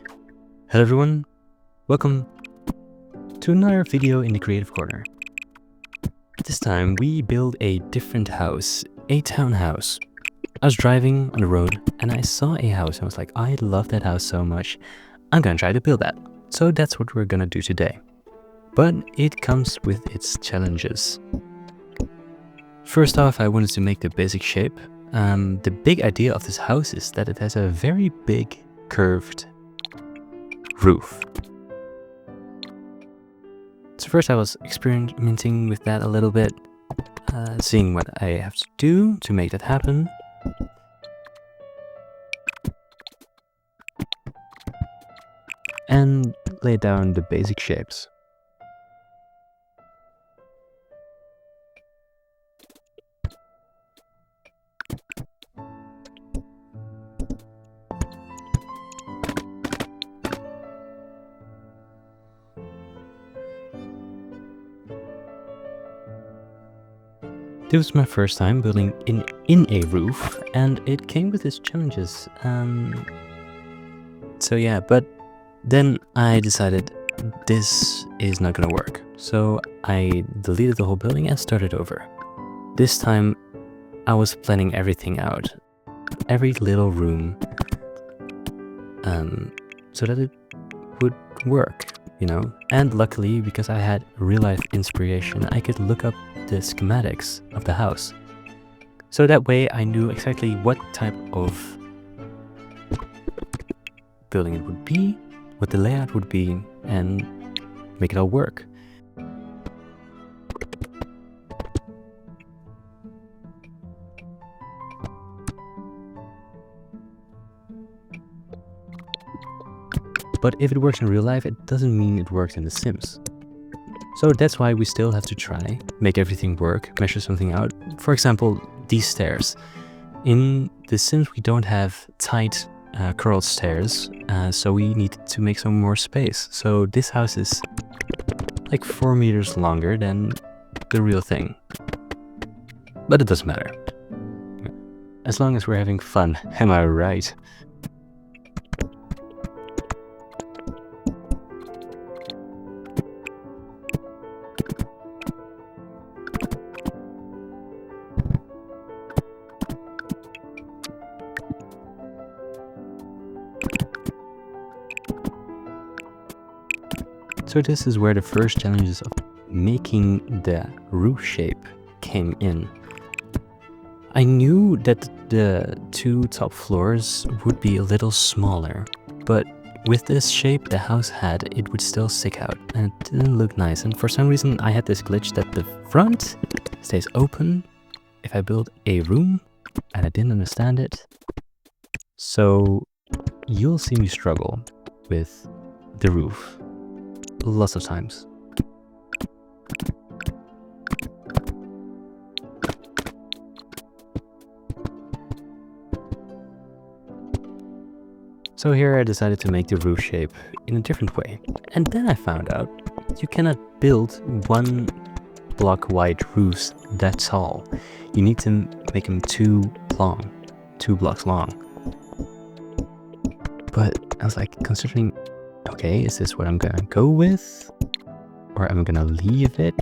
Hello everyone, welcome to another video in the Creative Corner. This time we build a different house, a townhouse. I was driving on the road and I saw a house and I was like, I love that house so much, I'm gonna try to build that. So that's what we're gonna do today. But it comes with its challenges. First off, I wanted to make the basic shape. The big idea of this house is that it has a very big curved roof. So first I was experimenting with that a little bit, seeing what I have to do to make that happen. And lay down the basic shapes. This was my first time building in a roof, and it came with its challenges. So yeah, but then I decided this is not gonna work. So I deleted the whole building and started over. This time I was planning everything out, every little room, so that it would work, you know. And luckily, because I had real-life inspiration, I could look up the schematics of the house. So that way I knew exactly what type of building it would be, what the layout would be, and make it all work. But if it works in real life, it doesn't mean it works in The Sims. So that's why we still have to try, make everything work, measure something out. For example, these stairs. In The Sims we don't have tight curled stairs, so we need to make some more space. So this house is like 4 meters longer than the real thing. But it doesn't matter. As long as we're having fun, am I right? So this is where the first challenges of making the roof shape came in. I knew that the 2 top floors would be a little smaller, but with this shape the house had, it would still stick out and it didn't look nice. And for some reason I had this glitch that the front stays open if I build a room, and I didn't understand it. So you'll see me struggle with the roof. Lots of times. So here I decided to make the roof shape in a different way. And then I found out you cannot build 1 block wide roofs that tall. You need to make them 2 blocks long. But I was like considering, okay, is this what I'm gonna go with? Or am I gonna leave it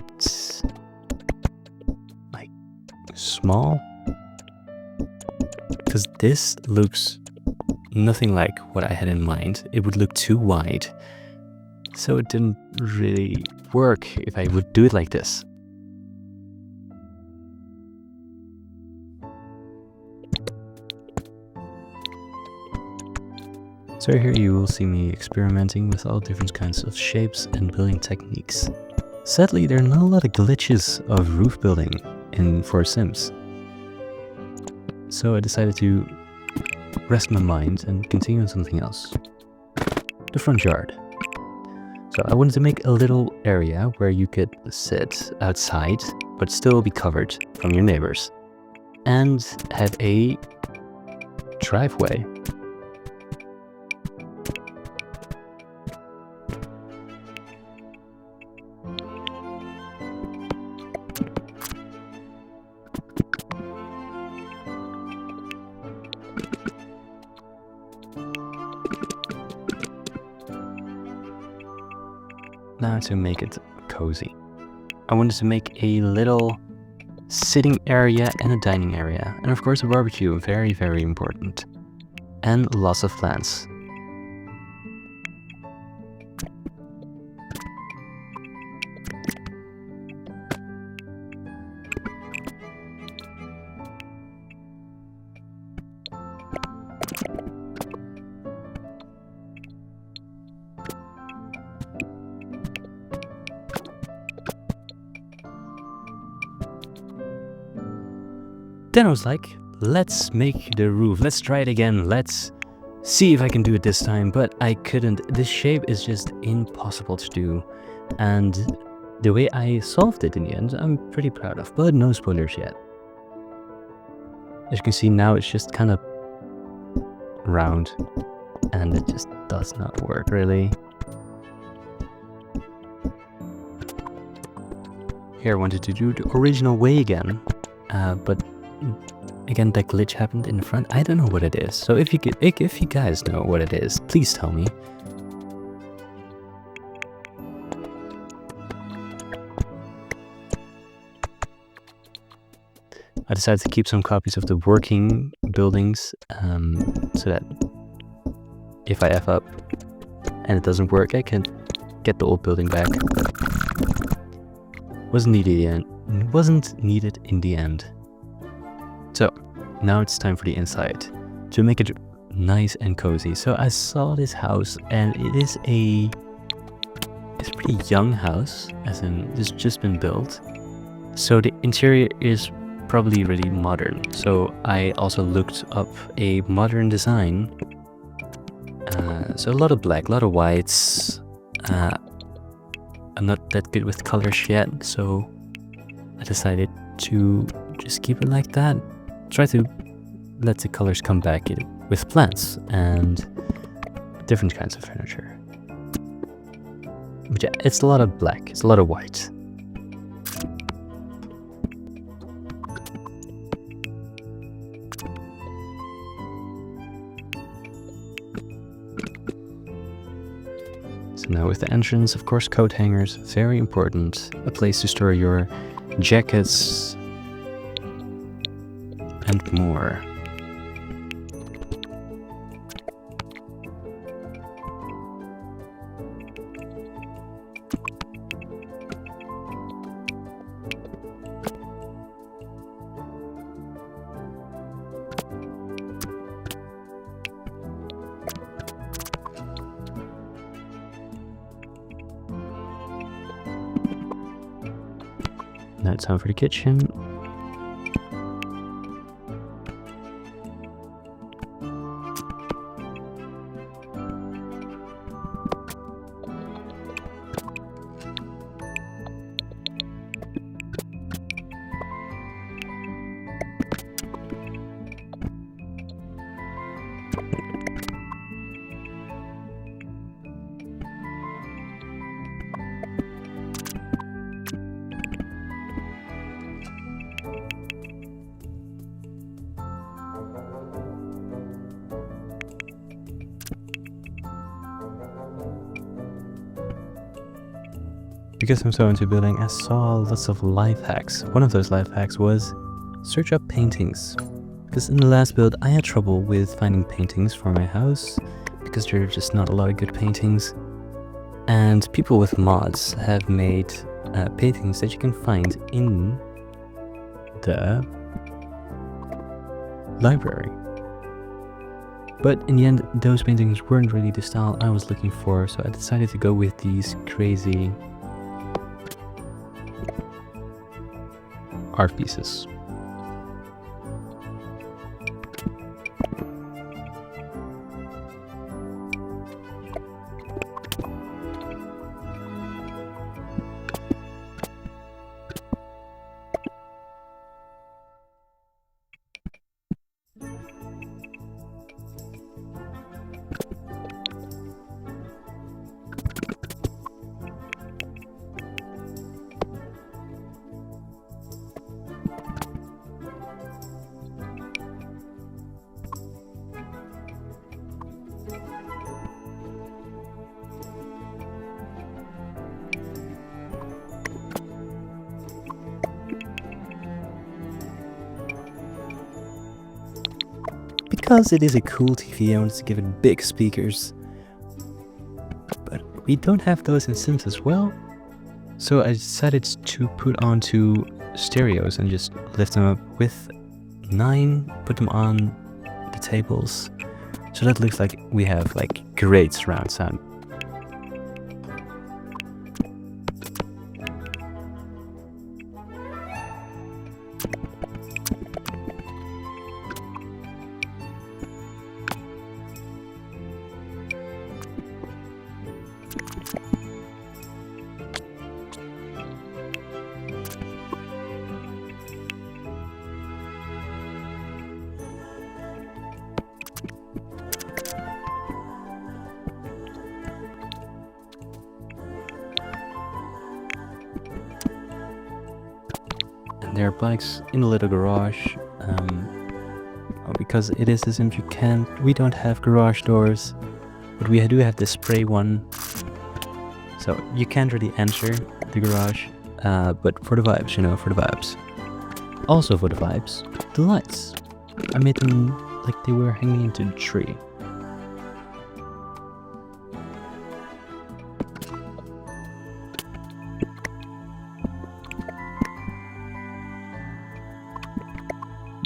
like small? Because this looks nothing like what I had in mind. It would look too wide. So it didn't really work if I would do it like this. So here you will see me experimenting with all different kinds of shapes and building techniques. Sadly, there are not a lot of glitches of roof building for Sims. So I decided to rest my mind and continue on something else. The front yard. So I wanted to make a little area where you could sit outside, but still be covered from your neighbors. And have a driveway. now to make it cozy. I wanted to make a little sitting area and a dining area. And of course a barbecue, very, very important. And lots of plants. Then I was like, let's make the roof. Let's try it again. Let's see if I can do it this time. But I couldn't. This shape is just impossible to do. And the way I solved it in the end, I'm pretty proud of. But no spoilers yet. As you can see now, it's just kind of round. And it just does not work, really. Here I wanted to do the original way again. But again, that glitch happened in the front. I don't know what it is. So if you guys know what it is, please tell me. I decided to keep some copies of the working buildings, so that if I F up and it doesn't work, I can get the old building back. Wasn't needed in the end. So now it's time for the inside to make it nice and cozy. So I saw this house, and it's a pretty young house, as in it's just been built. So the interior is probably really modern. So I also looked up a modern design. So a lot of black, a lot of whites. I'm not that good with colors yet, so I decided to just keep it like that. Try to let the colors come back with plants and different kinds of furniture. But yeah, it's a lot of black, it's a lot of white. So now with the entrance, of course, coat hangers, very important. A place to store your jackets and more. Now it's time for the kitchen. Because I'm so into building, I saw lots of life hacks. One of those life hacks was search up paintings. Because in the last build, I had trouble with finding paintings for my house, because there are just not a lot of good paintings. And people with mods have made paintings that you can find in the library. But in the end, those paintings weren't really the style I was looking for, so I decided to go with these crazy art pieces. because it is a cool TV, I wanted to give it big speakers. But we don't have those in Sims as well. So I decided to put on 2 stereos and just lift them up with 9, put them on the tables. So that looks like we have like great surround sound. There are bikes in the little garage. Because it is the Sims, we don't have garage doors, but we do have the spray one. So you can't really enter the garage, but for the vibes, you know, for the vibes. Also for the vibes, the lights. I made them like they were hanging into the tree.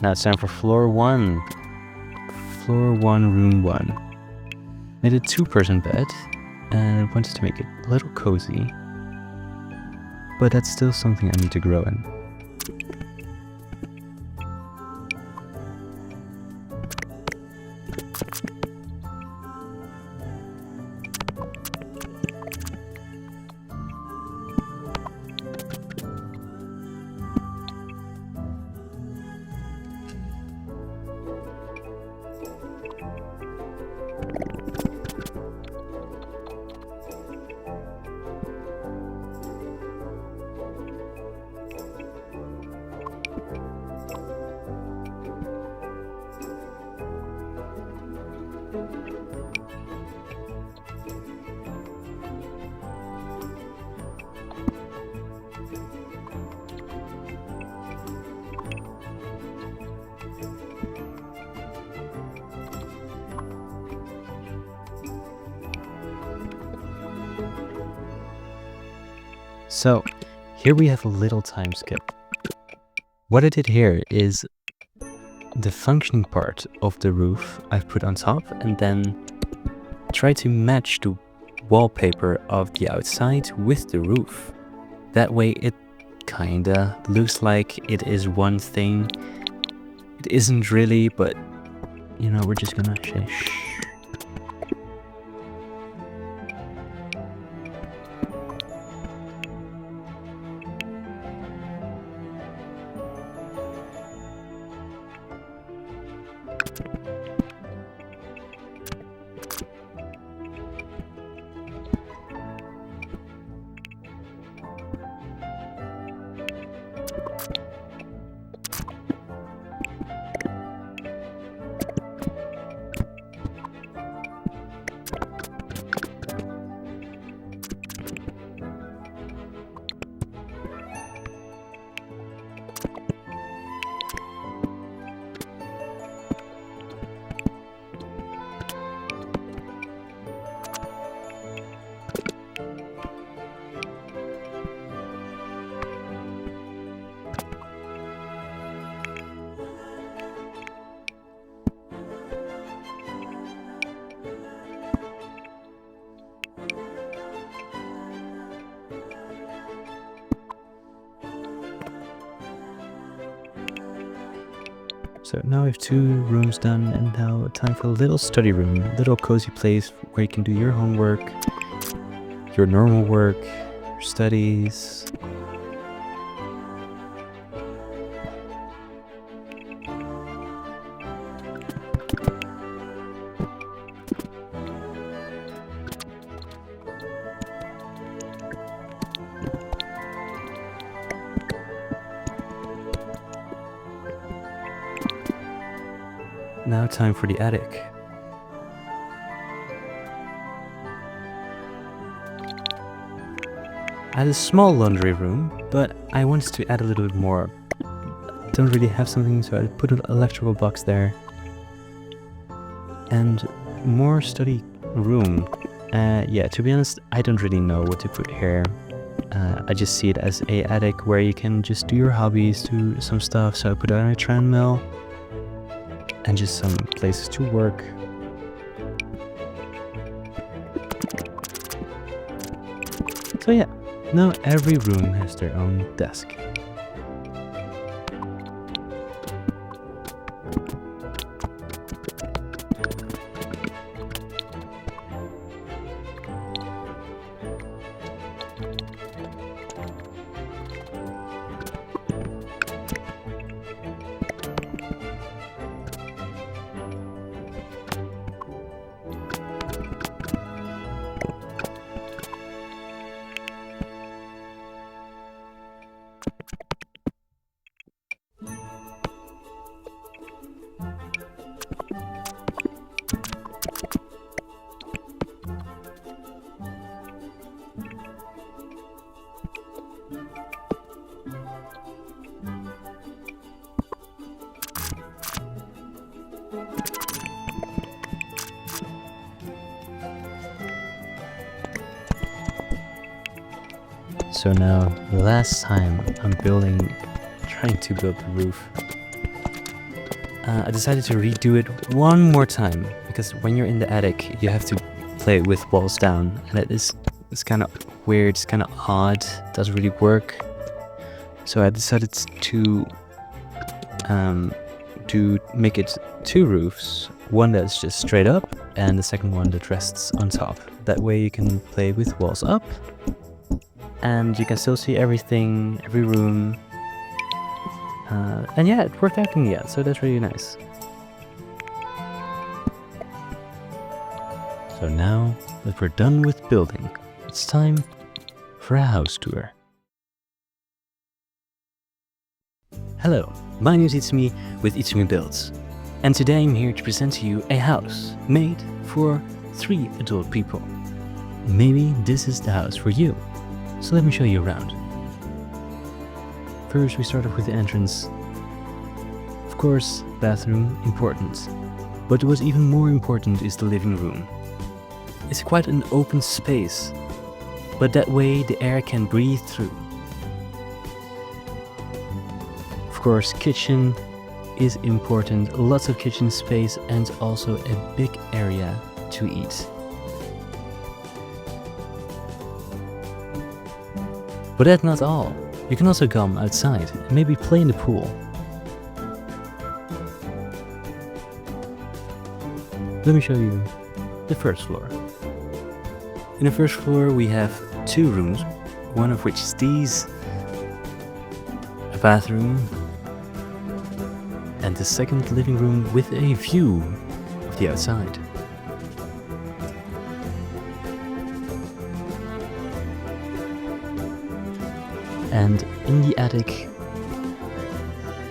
Now it's time for floor 1. Floor 1, room 1. Made a 2-person bed and wanted to make it a little cozy. But that's still something I need to grow in. So here we have a little time skip. What I did here is the functioning part of the roof I've put on top and then try to match the wallpaper of the outside with the roof. That way it kinda looks like it is one thing. It isn't really, but you know, we're just gonna say shh. So now we have 2 rooms done, and now time for a little study room, little cozy place where you can do your homework, your normal work, your studies. Now time for the attic. I had a small laundry room, but I wanted to add a little bit more. Don't really have something, so I put an electrical box there. and more study room. Yeah, to be honest, I don't really know what to put here. I just see it as a attic where you can just do your hobbies, do some stuff. So I put on a treadmill and just some places to work. So yeah, now every room has their own desk. So now, the last time I'm trying to build the roof, I decided to redo it one more time, because when you're in the attic, you have to play with walls down, and it's kind of weird, it's kind of odd, it doesn't really work. So I decided to make it two roofs, one that's just straight up, and the second one that rests on top. That way you can play with walls up, and you can still see everything, every room. And yeah, it worked out in the end, so that's really nice. So now that we're done with building, it's time for a house tour. Hello, my name is Itsumi with Itsumi Builds, and today I'm here to present to you a house made for 3 adult people. Maybe this is the house for you. So let me show you around. First, we start off with the entrance. Of course, bathroom, important. But what's even more important is the living room. It's quite an open space, but that way the air can breathe through. Of course, kitchen is important. Lots of kitchen space and also a big area to eat. But that's not all. You can also come outside and maybe play in the pool. Let me show you the first floor. In the first floor we have 2 rooms, one of which is these, a bathroom, and the second living room with a view of the outside. And in the attic,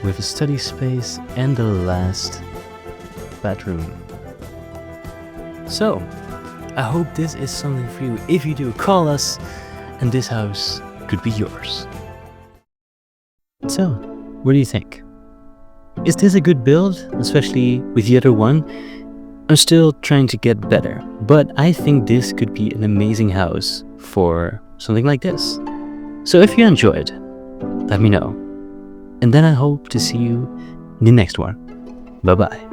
we have a study space and the last bedroom. So, I hope this is something for you. If you do, call us and this house could be yours. So, what do you think? Is this a good build, especially with the other one? I'm still trying to get better, but I think this could be an amazing house for something like this. So if you enjoyed, let me know. And then I hope to see you in the next one. Bye bye.